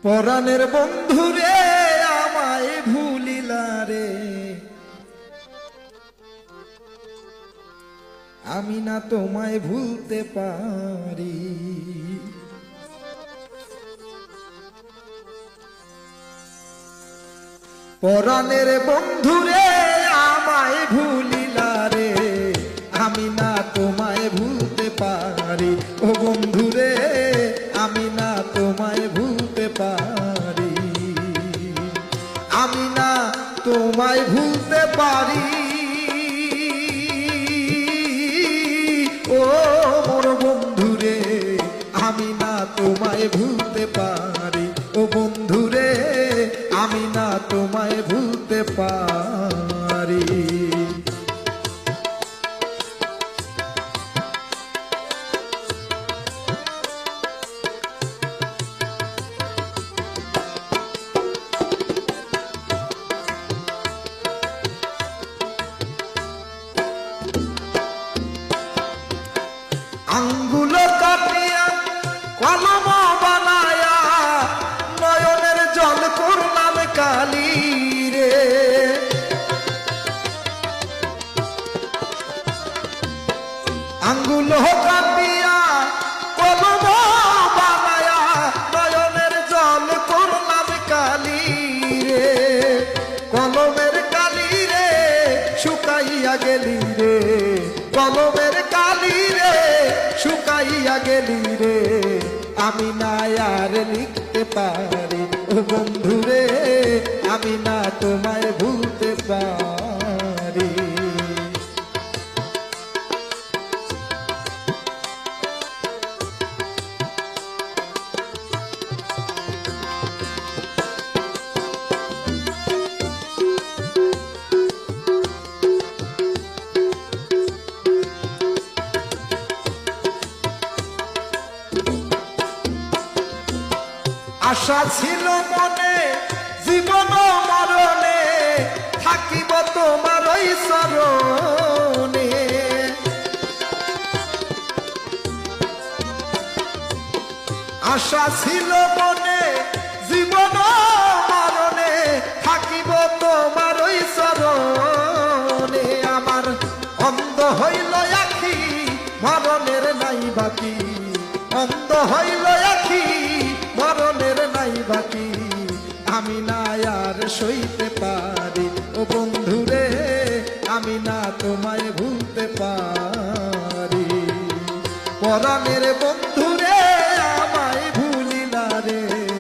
পরাণের বন্ধু রে আমায় ভুলিলা রে, আমি না তোমায় ভুলতে পারি। পরাণের বন্ধু রে আমায় ভুলিলা রে, আমি না তোমায় ভুলতে পারি। ও বন্ধু রে আমি না তোমায় ভুলতে পারি, আমি না তোমায় ভুলতে পারি। ও মোর বন্ধু রে আমি না তোমায় ভুলতে পারি। ও বন্ধু রে আমি না তোমায় ভুলতে পারি। আঙ্গুল কাটিয়া কলম বানায়া নয়নের জল করলাম কালি রে। আঙ্গুল কাটিয়া কলম বানায়া নয়নের জল করলাম কালি রে। কলমের কালি রে শুকাইয়া গেলি রে, কলমের কালি রে শুকাইয়া গেলি রে, আমি না আর লিখতে পারি। ও বন্ধু রে আমি না তোমায় ভুলতে পারি। আশা ছিল মনে জীবন মরণে থাকিব তোমার ওই চরণে। আশা ছিল মনে জীবন মরণে থাকিব তোমার ওই চরণে। আমার অন্ধ হইল আখি মরণের নাই বাকি, অন্ধ হইল আখি মরণের নাই বাকি, আমি না আর সইতে পারি। ও বন্ধু রে আমি না তোমায়